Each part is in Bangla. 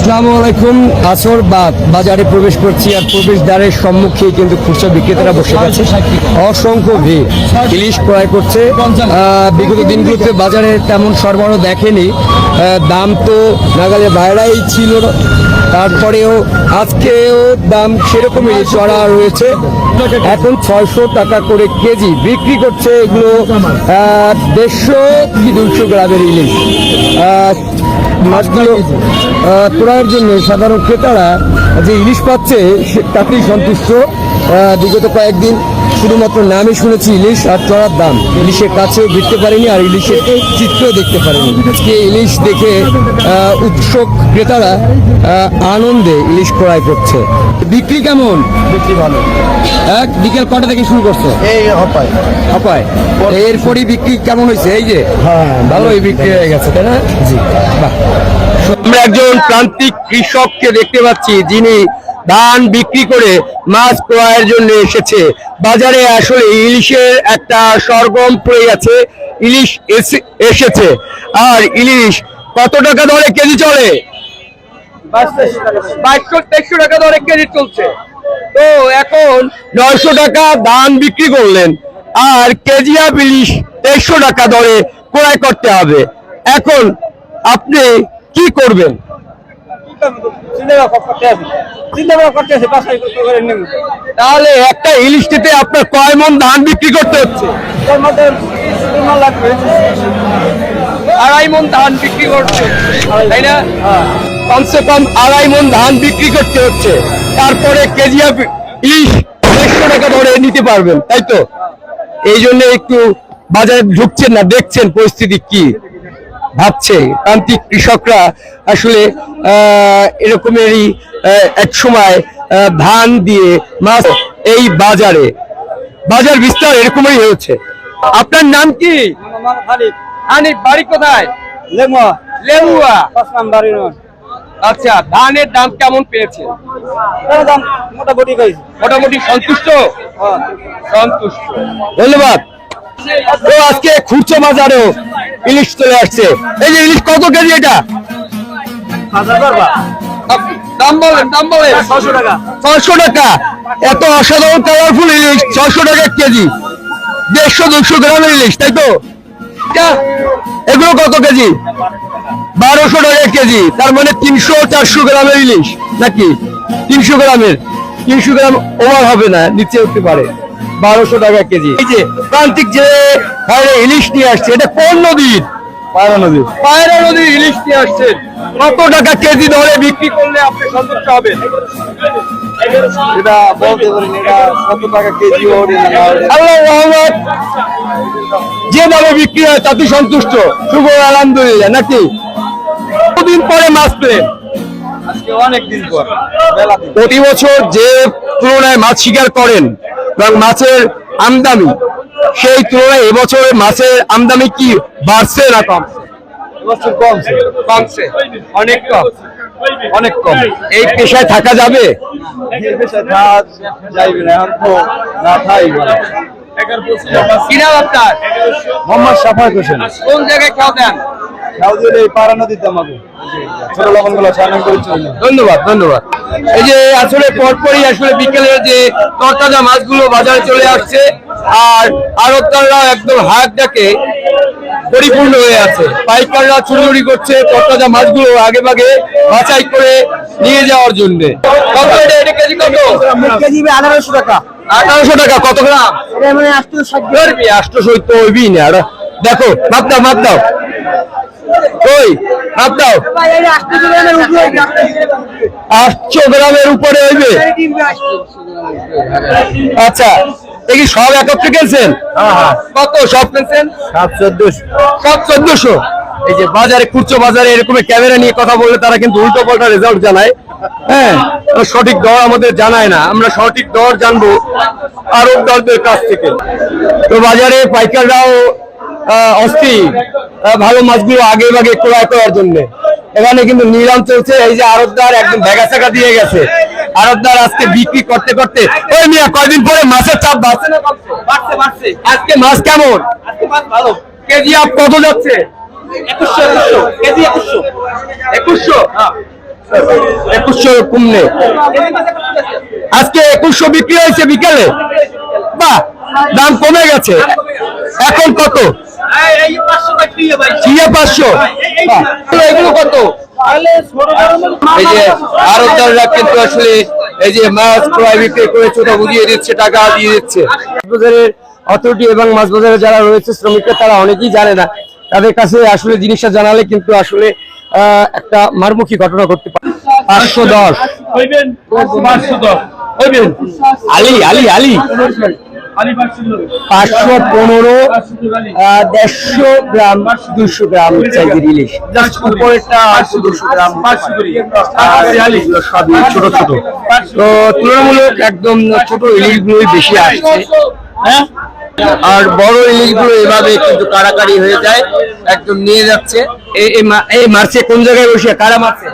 আসসালামু আলাইকুম। আসর বাদ বাজারে প্রবেশ করছি আর প্রবেশদ্বারের সম্মুখে কিন্তু খুচরা বিক্রেতারা বসে গেছে, অসংখ্য ভিড় ইলিশ ক্রয় করছে। বিগত দিনগুলোতে বাজারে তেমন সরবরাহ দেখেনি, দাম তো নাগালের বাইরেই ছিল, তারপরেও আজকেও দাম সেরকমই চড়া রয়েছে। এখন 600 টাকা করে কেজি বিক্রি করছে এগুলো 150 কি 200 গ্রামের ইলিশ। মাছগুলো ক্রয়ের জন্য সাধারণ ক্রেতারা যে ইলিশ পাচ্ছে তাতেই সন্তুষ্ট। বিগত কয়েকদিন শুধুমাত্র নামে শুনেছি ইলিশ আর চড়ার দাম, ইলিশের কাছেও ভিড়তে পারিনি আর ইলিশের চিত্র দেখতে পারিনি। আজকে ইলিশ দেখে উৎসুক ক্রেতারা আনন্দে ইলিশ ক্রয় করছে। বিক্রি কেমন? বিক্রি ভালো। বিকেল কটা থেকে শুরু করছো? এই হপায় হপায় এরপরই বিক্রি কেমন হয়েছে? এই যে ভালোই বিক্রি হয়ে গেছে, তাই না? জি, বাহ। আমরা একজন প্রান্তিক কৃষককে দেখতে পাচ্ছি যিনি ধান বিক্রি করে মাছ ক্রয়ের জন্য এসেছে বাজারে। আসলে ইলিশের একটা সরগম পড়ে গেছে, ইলিশ এসেছে। আর ইলিশ কত টাকা দরে কেজি চলে? 2200-2300 টাকা দরে কেজি চলছে। তো এখন 900 টাকা ধান বিক্রি করলেন আর কেজি ইলিশ 2300 টাকা দরে ক্রয় করতে হবে। এখন আপনি কি করবেন? তাহলে একটা ইলিশ নিতে আপনার কয় মন ধান বিক্রি করতে হচ্ছে? 2.5 মন ধান বিক্রি করছে, তাই না? কমসে কম 2.5 মন ধান বিক্রি করতে হচ্ছে, তারপরে কেজি ইলিশ 150 টাকা ধরে নিতে পারবেন, তাই তো? এই জন্য একটু বাজারে ঢুকছেন না, দেখছেন পরিস্থিতি কি ভাবছে প্রান্তিক কৃষকরা। আসলে এরকমেরই এক সময় ধান দিয়ে মাছ এই বাজার বিস্তার এরকমই হয়েছে। আপনার নাম কি? হানিফ। বাড়ি কোথায়? লেমুয়া। আচ্ছা, ধানের দাম কেমন পেয়েছে? মোটামুটি সন্তুষ্ট। ধন্যবাদ। তো আজকে খুচরো বাজারেও ইলিশ চলে আসছে। এই যে ইলিশ কত কেজি? এটা দাম বলেন। 600 টাকা। 600 টাকা। এত অসাধারণ কালারফুল ইলিশ 600 টাকা কেজি। 150-200 গ্রামের ইলিশ, তাই তো? এগুলো কত কেজি? 1200 টাকা কেজি। তার মানে 300-400 গ্রামের ইলিশ নাকি? 300 গ্রামের, 300 গ্রাম ওভার হবে না, নিচে উঠতে পারে। 1200 টাকা কেজি। এই যে প্রান্তিক যে ইলিশ নিয়ে আসছে, এটা কোন নদীর? পায়রা নদীর ইলিশ নিয়ে আসছেন। কত টাকা কেজি ধরে বিক্রি করলে আপনি সন্তুষ্ট হবেন? এটা বলতে পারি না, এটা কত টাকা কেজি আল্লাহর রহমত, যে দামে বিক্রি হয় তাতে সন্তুষ্ট। শুভ, আলহামদুলিল্লাহ। নাকি কতদিন পরে মাছ পেলেন? অনেকদিন পর। প্রতি বছর যে তুলনায় মাছ শিকার করেন এবং মাছের আমদানি, সেই তুলনায় এবছরের মাছের আমদানি কি বাড়ছে না কমছে? কমছে, অনেক কম। এই পেশায় থাকা যাবে? কি নাম আপনার? মোহাম্মদ সাফায়েত হোসেন। কোন জায়গায় খাওয়া দেন? পায়রা নদীতে আমাদের ছোট লবণগুলো ধন্যবাদ। এই যে আসলে পরপরই আসলে বিকেলে যে তরতাজা মাছগুলো বাজারে চলে আসছে আর আড়তদাররা একদম হাত ডাকে পরিপূর্ণ হয়ে আছে। পাইকাররা চুরি করছে তরতাজা মাছগুলো আগে ভাগে বাছাই করে নিয়ে যাওয়ার জন্য। কত এটা কেজি? কত কেজি? 1800 টাকা। 1800 টাকা। কত গ্রাম? 860 তো হইবি না। দেখো, মাপ দাও। ওই মাপ দাও। 800 গ্রামের উপরে হইবে। আচ্ছা, এই সব একত্রে কিনছেন? কত সব কিনছেন? 1400। এই যে বাজারে, খুচরো বাজারে এরকম ক্যামেরা নিয়ে কথা বললে তারা কিন্তু উল্টো পাল্টা রেজাল্ট জানায়। হ্যাঁ, সঠিক দর আমাদের জানায় না। আমরা সঠিক দর জানবো আড়তদারদের কাছ থেকে। তো বাজারে পাইকাররাও অস্থির ভালো মাছগুলো আগে ভাগে ক্রয় করার জন্য। এখানে কিন্তু নিলাম চলছে। এই যে আড়তদার একদম ভেগাচাকা দিয়ে গেছে। আড়তদার আজকে বিক্রি করতে করতে, ওই মিয়া কয়দিন পরে মাছের চাপ বাড়ছে না কমছে? বাড়ছে। আজকে মাছ কেমন? ভালো। কেজি আপ কত যাচ্ছে? 2100 কেজি। 2100। 2100 কমলে আজকে 2100 বিক্রি হয়েছে বিকেলে। বাহ, দাম কমে গেছে। এখন কত? 500। এগুলো কত? এই যে আড়তদাররা কিন্তু আসলে এই যে মাছ ক্রয় বিক্রয় করে ছোট বুঝিয়ে দিচ্ছে, টাকা দিয়ে দিচ্ছে। বাজারের অথরিটি এবং মাছ বাজারে যারা রয়েছে শ্রমিকরা, তারা অনেকেই জানে না। তাদের কাছে আসলে জিনিসটা জানালে কিন্তু আসলে একটা মারমুখী ঘটনা ঘটতে পারে। 510 আলি আলি আলি 515 150 গ্রাম 200 গ্রাম সাইজের ইলিশ। জাস্ট উপরেরটা 200 গ্রাম সবই ছোট ছোট। তো তুলনামূলক একদম ছোট ইলিশগুলোই বেশি আসছে, হ্যাঁ। আর বড় ইলিশগুলো এভাবে কিন্তু কাড়াকাড়ি হয়ে যায়, একদম নিয়ে যাচ্ছে। এই মারছে কোন জায়গায় বসে কারা মারছে?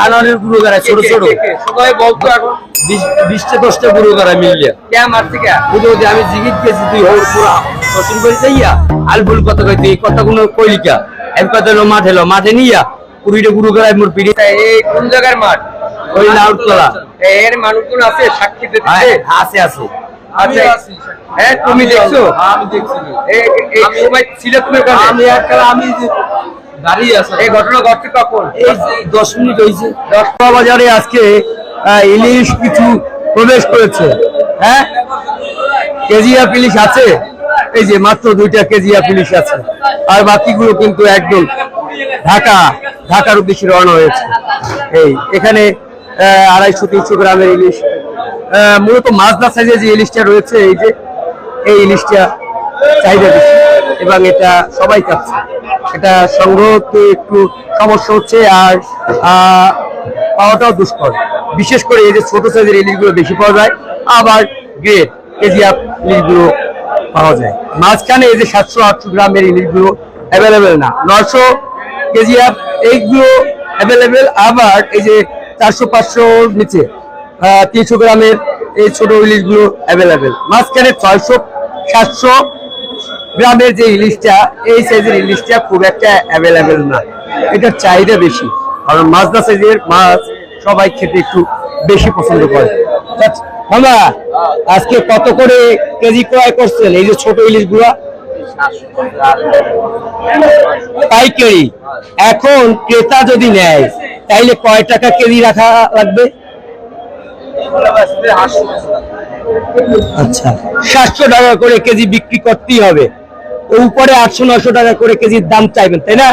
আনারের গুঁড়ো গাড়া ছোট ছোট সবাই বলতো এখন 20-10টা গুঁড়ো গাড়া মিললে কে মারছে কে বুঝো যে আমি জিগিত গেছি তুই হোর পুরা শশিন করে যাইয়া আলবুল কথা কইতে এই কথাগুলো কইলিকা এক কথা হলো মাঠে নিয়া 20টা গুঁড়ো গাড়ায় মোর পিড়ি। এই কোন জায়গার মাঠ? ওই লাউতলা। এর মানুষগুলো আছে সাক্ষী দিতে? আছে আছে। আচ্ছা, হ্যাঁ তুমি দেখছো? আমি দেখছি। এই সময় ছিল তুমি ওখানে? আমি দাঁড়িয়ে আছি। এই ঘটনা ঘটছে কখন? এই 10 মিনিট হয়েছে। 10টা বাজারে আজকে ইলিশ কিছু প্রবেশ করেছে, হ্যাঁ। কেজিএফ ইলিশ আছে, এই যে মাত্র 2টা কেজিএফ ইলিশ আছে, আর বাকিগুলো কিন্তু একদম ঢাকার উদ্দেশ্যে রওনা হয়েছে। এই এখানে 250-300 গ্রামের ইলিশ, মূলত মাছদা সাইজের যে ইলিশটা রয়েছে, এই ইলিশটা চাহিদা বেশি এবং এটা সবাই খাচ্ছে। এটা সংগ্রহতে একটু সমস্যা হচ্ছে, আর পাওয়াটাও দুষ্কর। বিশেষ করে এই যে ছোট সাইজের ইলিশগুলো বেশি পাওয়া যায়, আবার গ্রেড কেজিএফ ইলিশগুলো পাওয়া যায়। মাঝখানে এই যে 700-800 গ্রামের ইলিশগুলো অ্যাভেলেবেল না, 900 কেজিএফ এইগুলো অ্যাভেলেবেল। আবার এই যে 400-500 নিচে 300 গ্রামের এই ছোট ইলিশগুলো অ্যাভেলেবেল। মাঝখানে 600-700 গ্রামের যে ইলিশটা, এই সাইজের ইলিশটা খুব একটা অ্যাভেলেবেল না, এটার চাহিদা বেশি। কারণ মাছদা সাইজের মাছ সবাই খেতে একটু বেশি পছন্দ করে। মামা, আজকে কত করে কেজি ক্রয় করছেন এই যে ছোট ইলিশগুলা? পাইকারি। এখন ক্রেতা যদি নেয় তাইলে কয় টাকা কেজি রাখা লাগবে? আচ্ছা, 700 টাকা করে কেজি বিক্রি করতেই হবে। উপরে 800-900 টাকা করে কেজির দাম চাইবেন, তাই না?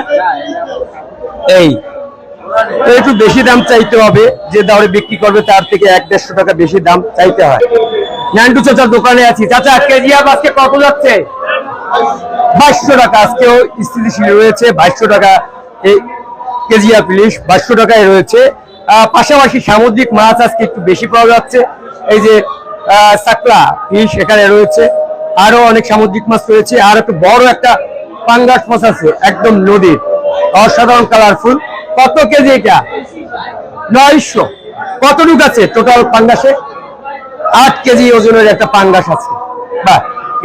এই একটু বেশি দাম চাইতে হবে, যে দামে বিক্রি করবে তার থেকে 100-150 টাকা বেশি দাম চাইতে হয়। নান্টু চাচার দোকানে আছি। চাচা, কেজি আজকে কত যাচ্ছে? 2200 টাকা। আজকেও স্থিতিশীল রয়েছে 2200 টাকা এই কেজি ইলিশ, 2200 টাকায় রয়েছে। পাশাপাশি সামুদ্রিক মাছ আজকে একটু বেশি পাওয়া যাচ্ছে। এই যে সাকলা ফিশ এখানে রয়েছে, আরো অনেক সামুদ্রিক মাছ রয়েছে। আর একটু বড় একটা পাঙ্গাস মাছ আছে একদম নদীর, অসাধারণ কালারফুল। কত কেজি এটা? 900। কতটুকু আছে টোটাল পাঙ্গাসে? 8 কেজি ওজনের একটা পাঙ্গাস আছে। বা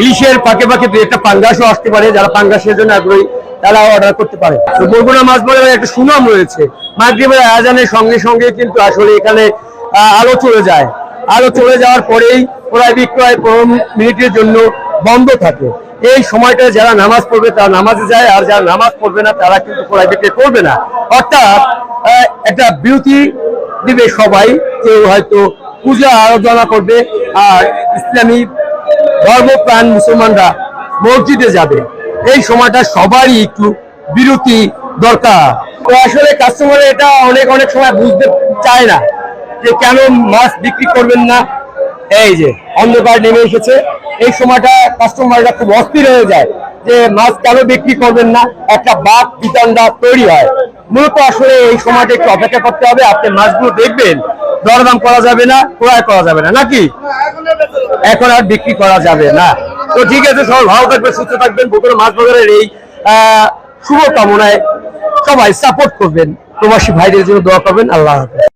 ইলিশের ফাঁকে ফাঁকে একটা পাঙ্গাসও আসতে পারে, যারা পাঙ্গাসের জন্য আগ্রহী তারা অর্ডার করতে পারে। তো বরগুনা মাছ বাজারে একটা সুনাম রয়েছে। মাগরিবের আজানের সঙ্গে সঙ্গে কিন্তু আসলে এখানে আলো চলে যায়। আলো চলে যাওয়ার পরেই ক্রয় বিক্রয় 15 মিনিটের জন্য বন্ধ থাকে। এই সময়টা যারা নামাজ পড়বে তারা নামাজে যায়, আর যারা নামাজ পড়বে না তারা কিন্তু ক্রয় বিক্রয় করবে না। অর্থাৎ একটা বিরতি দিবে সবাই। কেউ হয়তো পূজা আরাধনা করবে, আর ইসলামী ধর্মপ্রাণ মুসলমানরা মসজিদে যাবে। এই সময়টা সবারই একটু বিরতি দরকার। তো আসলে কাস্টমার এটা অনেক সময় বুঝতে চায় না যে কেন মাছ বিক্রি করবেন না। এই যে অন্ধকার নেমে এসেছে, এই সময়টা কাস্টমাররা খুব অস্থির হয়ে যায় যে মাছ কেন বিক্রি করবেন না, একটা বাক বিতণ্ডা তৈরি হয়। মূলত আসলে এই সময়টা একটু অপেক্ষা করতে হবে। আপনি মাছগুলো দেখবেন, দরদাম করা যাবে না, ক্রয় করা যাবে না, নাকি এখন আর বিক্রি করা যাবে না। তো ঠিক আছে, সবাই ভালো থাকবেন, সুস্থ থাকবেন। বগুড়া মাছ বাজারের এই শুভ কামনায় সবাই সাপোর্ট করবেন, প্রবাসী ভাইদের জন্য দোয়া করবেন। আল্লাহ হাফেজ।